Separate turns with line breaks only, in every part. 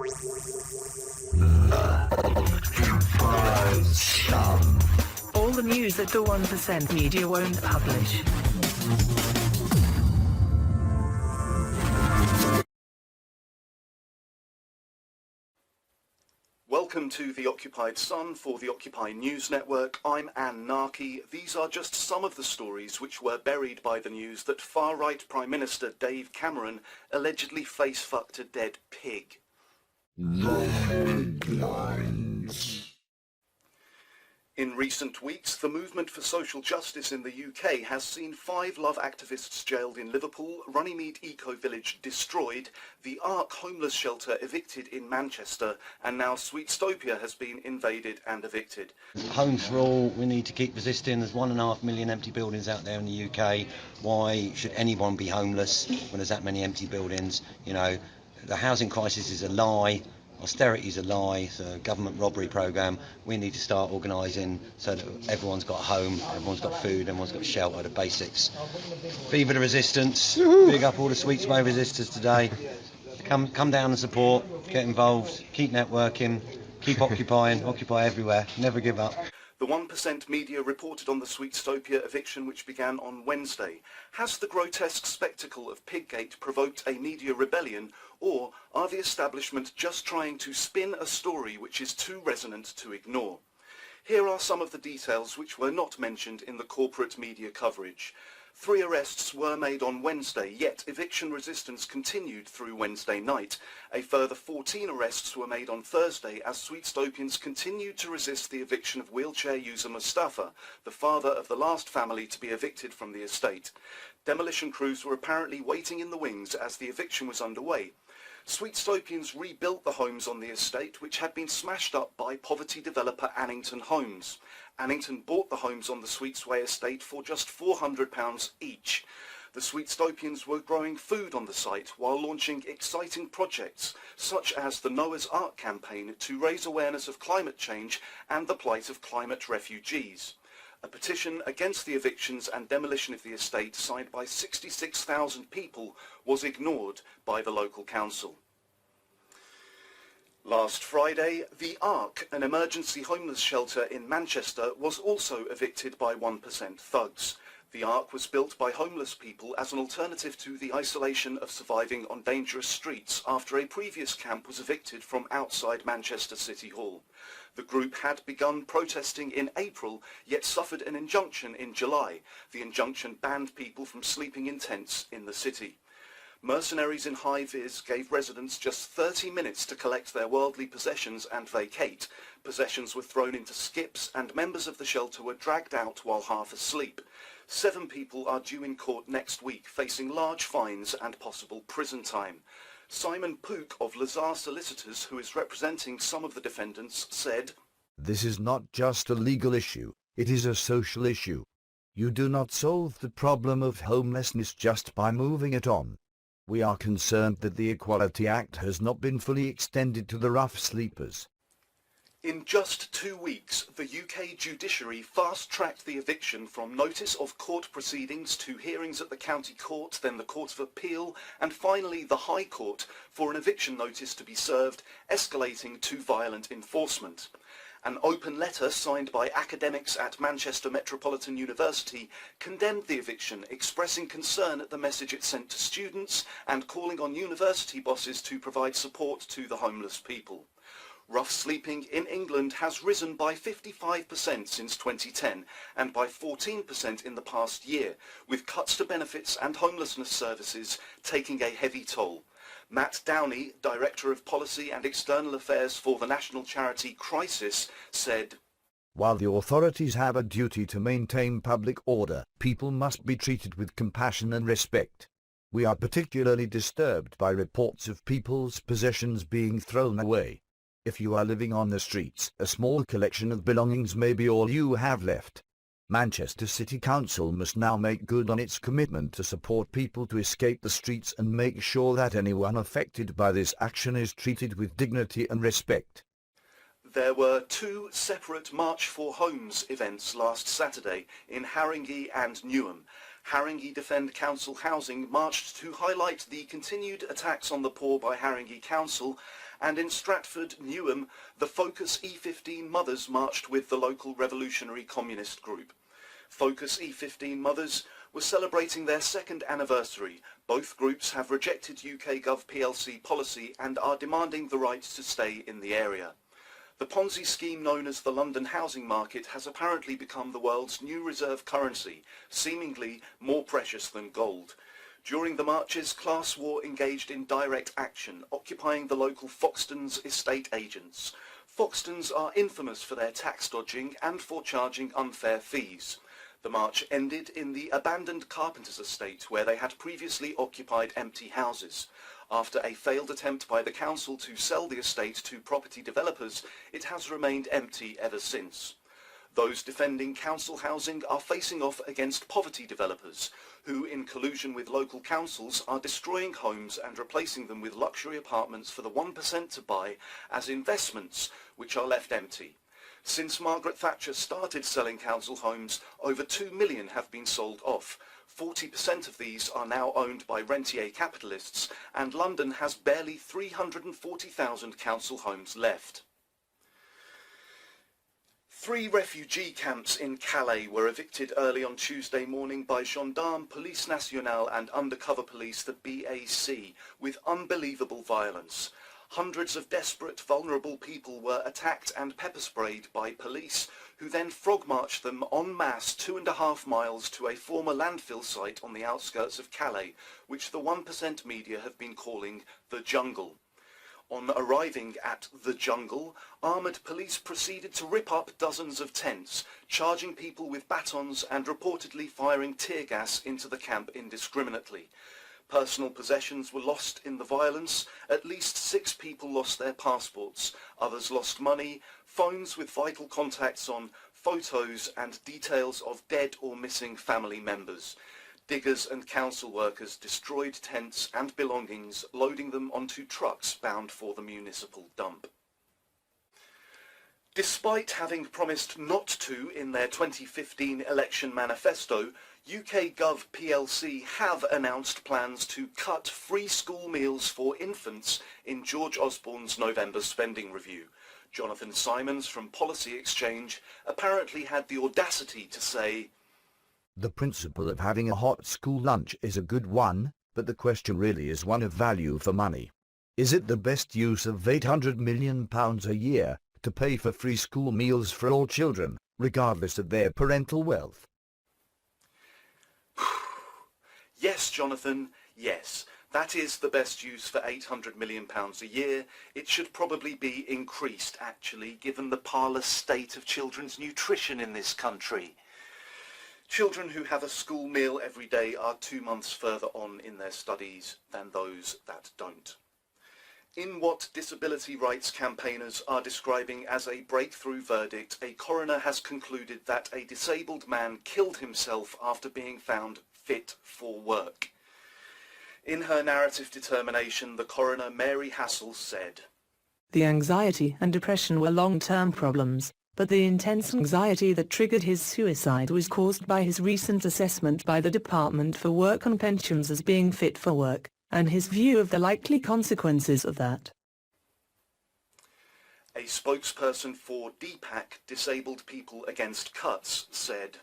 All the news that the 1% media won't publish.
Welcome to the Occupied Sun for the Occupy News Network. I'm Narkeh. These are just some of the stories which were buried by the news that far-right Prime Minister Dave Cameron allegedly face-fucked a dead pig.
The headlines.
In recent weeks, the movement for social justice in the UK has seen 5 love activists jailed in Liverpool, Runnymede Eco-Village destroyed, the Ark homeless shelter evicted in Manchester, and now Sweetstopia has been invaded and evicted.
Homes for all, we need to keep resisting. There's 1.5 million empty buildings out there in the UK. Why should anyone be homeless when there's that many empty buildings? You know, the housing crisis is a lie. Austerity is a lie, it's a government robbery programme. We need to start organising so that everyone's got a home, everyone's got food, everyone's got shelter, the basics. Viva the resistance, big up all the Sweetspray resistors today. Come down and support, get involved, keep networking, keep occupying, occupy everywhere, never give up.
The 1% media reported on the Sweetstopia eviction which began on Wednesday. Has the grotesque spectacle of PigGate provoked a media rebellion, or are the establishment just trying to spin a story which is too resonant to ignore? Here are some of the details which were not mentioned in the corporate media coverage. 3 arrests were made on Wednesday, yet eviction resistance continued through Wednesday night. A further 14 arrests were made on Thursday as Sweetstopians continued to resist the eviction of wheelchair user Mustafa, the father of the last family to be evicted from the estate. Demolition crews were apparently waiting in the wings as the eviction was underway. Sweetstopians rebuilt the homes on the estate, which had been smashed up by poverty developer Annington Homes. Annington bought the homes on the Sweetsway estate for just £400 each. The Sweetstopians were growing food on the site while launching exciting projects, such as the Noah's Ark campaign to raise awareness of climate change and the plight of climate refugees. A petition against the evictions and demolition of the estate, signed by 66,000 people, was ignored by the local council. Last Friday, the Ark, an emergency homeless shelter in Manchester, was also evicted by 1% thugs. The Ark was built by homeless people as an alternative to the isolation of surviving on dangerous streets after a previous camp was evicted from outside Manchester City Hall. The group had begun protesting in April, yet suffered an injunction in July. The injunction banned people from sleeping in tents in the city. Mercenaries in high-vis gave residents just 30 minutes to collect their worldly possessions and vacate. Possessions were thrown into skips and members of the shelter were dragged out while half asleep. 7 people are due in court next week, facing large fines and possible prison time. Simon Pook of Lazar Solicitors, who is representing some of the defendants, said,
"This is not just a legal issue, it is a social issue. You do not solve the problem of homelessness just by moving it on. We are concerned that the Equality Act has not been fully extended to the rough sleepers."
In just 2 weeks, the UK judiciary fast-tracked the eviction from notice of court proceedings to hearings at the County Court, then the Court of Appeal, and finally the High Court for an eviction notice to be served, escalating to violent enforcement. An open letter signed by academics at Manchester Metropolitan University condemned the eviction, expressing concern at the message it sent to students and calling on university bosses to provide support to the homeless people. Rough sleeping in England has risen by 55% since 2010 and by 14% in the past year, with cuts to benefits and homelessness services taking a heavy toll. Matt Downey, Director of Policy and External Affairs for the national charity Crisis, said,
"While the authorities have a duty to maintain public order, people must be treated with compassion and respect. We are particularly disturbed by reports of people's possessions being thrown away. If you are living on the streets, a small collection of belongings may be all you have left. Manchester City Council must now make good on its commitment to support people to escape the streets and make sure that anyone affected by this action is treated with dignity and respect."
There were 2 separate March for Homes events last Saturday in Haringey and Newham. Haringey Defend Council Housing marched to highlight the continued attacks on the poor by Haringey Council, and in Stratford, Newham, the Focus E15 mothers marched with the local revolutionary communist group. Focus E15 mothers were celebrating their second anniversary. Both groups have rejected UK Gov PLC policy and are demanding the right to stay in the area. The Ponzi scheme known as the London housing market has apparently become the world's new reserve currency, seemingly more precious than gold. During the marches, class war engaged in direct action, occupying the local Foxtons estate agents. Foxtons are infamous for their tax dodging and for charging unfair fees. The march ended in the abandoned Carpenter's estate, where they had previously occupied empty houses. After a failed attempt by the council to sell the estate to property developers, it has remained empty ever since. Those defending council housing are facing off against poverty developers, who, in collusion with local councils, are destroying homes and replacing them with luxury apartments for the 1% to buy as investments, which are left empty. Since Margaret Thatcher started selling council homes, over 2 million have been sold off. 40% of these are now owned by rentier capitalists, and London has barely 340,000 council homes left. 3 refugee camps in Calais were evicted early on Tuesday morning by gendarmes, Police Nationale and undercover police, the BAC, with unbelievable violence. Hundreds of desperate, vulnerable people were attacked and pepper-sprayed by police, who then frog-marched them en masse 2.5 miles to a former landfill site on the outskirts of Calais, which the 1% media have been calling the jungle. On arriving at the jungle, armoured police proceeded to rip up dozens of tents, charging people with batons and reportedly firing tear gas into the camp indiscriminately. Personal possessions were lost in the violence. At least 6 people lost their passports. Others lost money, phones with vital contacts on, photos and details of dead or missing family members. Diggers and council workers destroyed tents and belongings, loading them onto trucks bound for the municipal dump. Despite having promised not to in their 2015 election manifesto, UK Gov PLC have announced plans to cut free school meals for infants in George Osborne's November spending review. Jonathan Simons from Policy Exchange apparently had the audacity to say,
"The principle of having a hot school lunch is a good one, but the question really is one of value for money. Is it the best use of £800 million a year to pay for free school meals for all children, regardless of their parental wealth?"
Yes, Jonathan, yes. That is the best use for £800 million a year. It should probably be increased, actually, given the parlous state of children's nutrition in this country. Children who have a school meal every day are 2 months further on in their studies than those that don't. In what disability rights campaigners are describing as a breakthrough verdict, a coroner has concluded that a disabled man killed himself after being found fit for work. In her narrative determination, the coroner Mary Hassel said,
The anxiety and depression were long-term problems, but the intense anxiety that triggered his suicide was caused by his recent assessment by the Department for Work and Pensions as being fit for work, and his view of the likely consequences of that.
A spokesperson for DPAC, Disabled People Against Cuts, said,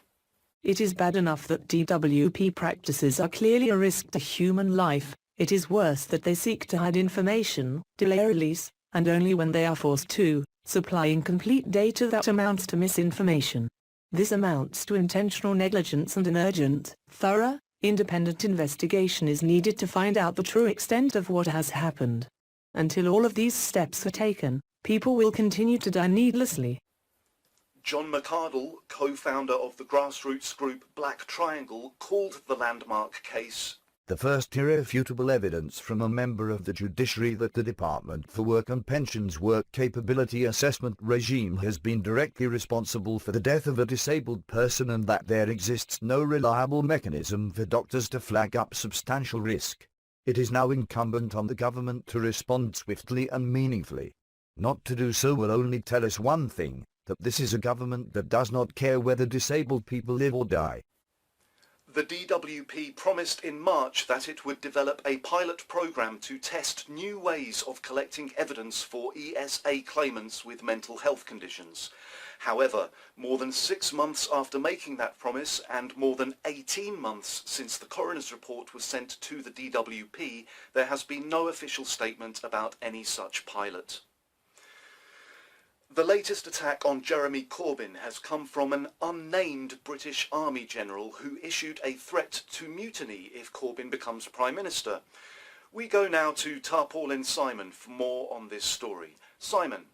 It is bad enough that DWP practices are clearly a risk to human life. It is worse that they seek to hide information, delay release, and only when they are forced to, supply incomplete data that amounts to misinformation. This amounts to intentional negligence, and an urgent, thorough, independent investigation is needed to find out the true extent of what has happened. Until all of these steps are taken, people will continue to die needlessly.
John McArdle, co-founder of the grassroots group Black Triangle, called the landmark case
the first irrefutable evidence from a member of the judiciary that the Department for Work and Pensions Work Capability Assessment regime has been directly responsible for the death of a disabled person, and that there exists no reliable mechanism for doctors to flag up substantial risk. It is now incumbent on the government to respond swiftly and meaningfully. Not to do so will only tell us one thing, that this is a government that does not care whether disabled people live or die.
The DWP promised in March that it would develop a pilot programme to test new ways of collecting evidence for ESA claimants with mental health conditions. However, more than 6 months after making that promise and more than 18 months since the coroner's report was sent to the DWP, there has been no official statement about any such pilot. The latest attack on Jeremy Corbyn has come from an unnamed British Army general who issued a threat to mutiny if Corbyn becomes Prime Minister. We go now to Tarpaulin Simon for more on this story. Simon.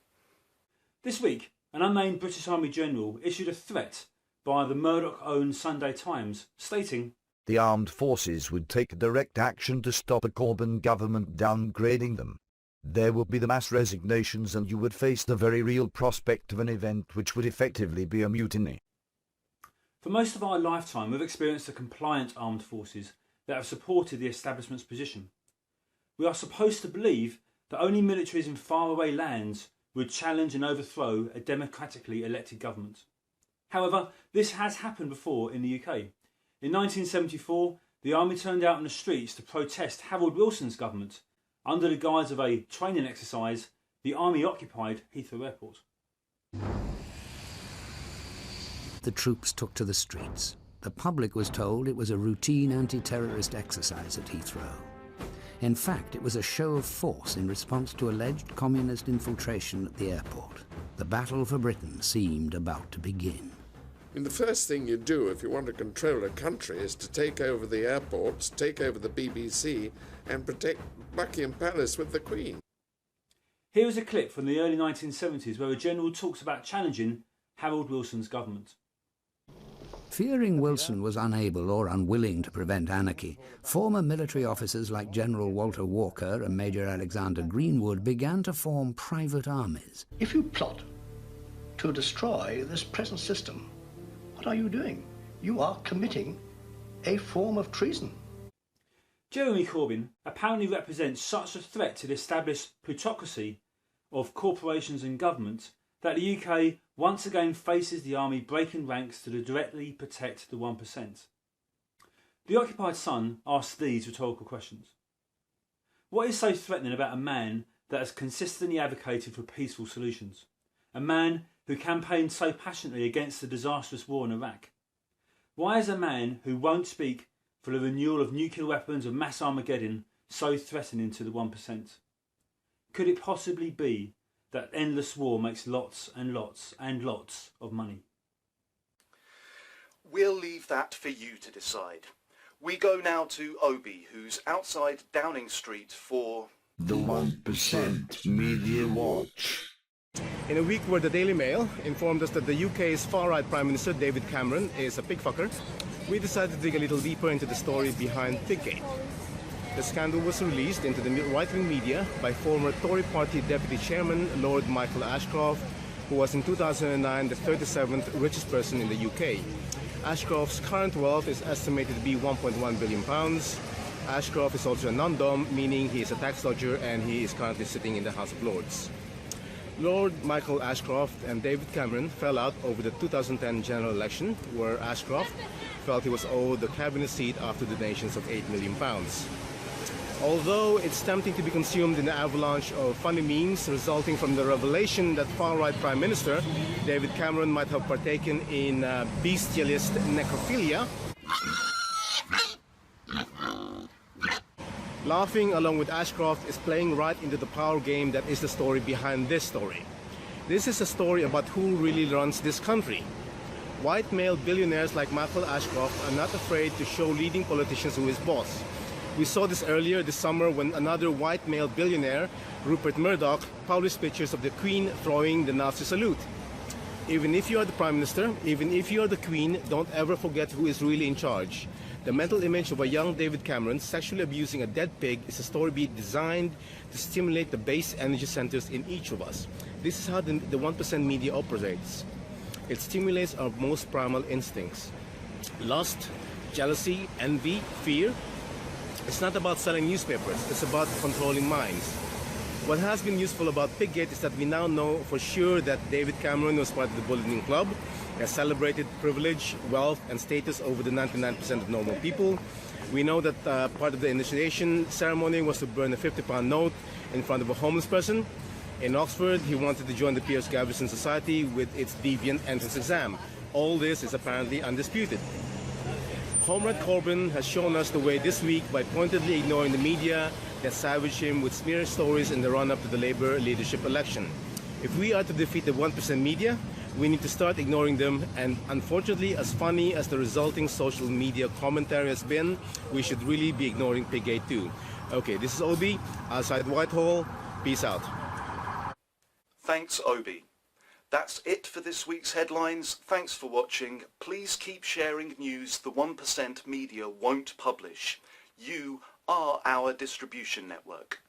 This week, an unnamed British Army general issued a threat via the Murdoch-owned Sunday Times, stating,
"The armed forces would take direct action to stop the Corbyn government downgrading them. There would be the mass resignations and you would face the very real prospect of an event which would effectively be a mutiny."
For most of our lifetime, we've experienced the compliant armed forces that have supported the establishment's position. We are supposed to believe that only militaries in faraway lands would challenge and overthrow a democratically elected government. However, this has happened before in the UK. In 1974, the army turned out on the streets to protest Harold Wilson's government. Under the guise of a training exercise, the army occupied Heathrow Airport.
The troops took to the streets. The public was told it was a routine anti-terrorist exercise at Heathrow. In fact, it was a show of force in response to alleged communist infiltration at the airport. The battle for Britain seemed about to begin.
The first thing you do if you want to control a country is to take over the airports, take over the BBC, and protect Buckingham Palace with the Queen.
Here is a clip from the early 1970s where a general talks about challenging Harold Wilson's government.
Fearing Wilson was unable or unwilling to prevent anarchy, former military officers like General Walter Walker and Major Alexander Greenwood began to form private armies.
If you plot to destroy this present system, what are you doing? You are committing a form of treason.
Jeremy Corbyn apparently represents such a threat to the established plutocracy of corporations and government that the UK once again faces the army breaking ranks to directly protect the 1%. The Occupied Sun asks these rhetorical questions. What is so threatening about a man that has consistently advocated for peaceful solutions? A man who campaigned so passionately against the disastrous war in Iraq? Why is a man who won't speak for the renewal of nuclear weapons of mass Armageddon so threatening to the 1%? Could it possibly be that endless war makes lots and lots and lots of money?
We'll leave that for you to decide. We go now to Obi, who's outside Downing Street for
The 1% Media Watch.
In a week where the Daily Mail informed us that the UK's far-right Prime Minister David Cameron is a pigfucker, we decided to dig a little deeper into the story behind PigGate. The scandal was released into the right-wing media by former Tory party deputy chairman Lord Michael Ashcroft, who was in 2009 the 37th richest person in the UK. Ashcroft's current wealth is estimated to be £1.1 billion. Ashcroft is also a non-dom, meaning he is a tax dodger and he is currently sitting in the House of Lords. Lord Michael Ashcroft and David Cameron fell out over the 2010 general election, where Ashcroft felt he was owed the cabinet seat after donations of £8 million. Although it's tempting to be consumed in the avalanche of funny memes resulting from the revelation that far-right Prime Minister David Cameron might have partaken in bestialist necrophilia, laughing along with Ashcroft is playing right into the power game that is the story behind this story. This is a story about who really runs this country. White male billionaires like Michael Ashcroft are not afraid to show leading politicians who is boss. We saw this earlier this summer when another white male billionaire, Rupert Murdoch, published pictures of the Queen throwing the Nazi salute. Even if you are the Prime Minister, even if you are the Queen, don't ever forget who is really in charge. The mental image of a young David Cameron sexually abusing a dead pig is a story beat designed to stimulate the base energy centers in each of us. This is how the 1% media operates. It stimulates our most primal instincts. Lust, jealousy, envy, fear. It's not about selling newspapers, it's about controlling minds. What has been useful about PigGate is that we now know for sure that David Cameron was part of the Bulletin Club, He has celebrated privilege, wealth, and status over the 99% of normal people. We know that part of the initiation ceremony was to burn a £50 note in front of a homeless person. In Oxford, he wanted to join the Piers Gaveston Society with its deviant entrance exam. All this is apparently undisputed. Comrade Corbyn has shown us the way this week by pointedly ignoring the media that savaged him with smear stories in the run-up to the Labour leadership election. If we are to defeat the 1% media, we need to start ignoring them, and unfortunately, as funny as the resulting social media commentary has been, we should really be ignoring PigGate too. Okay, this is Obi, outside Whitehall. Peace out.
Thanks, Obi. That's it for this week's headlines. Thanks for watching. Please keep sharing news the 1% media won't publish. You are our distribution network.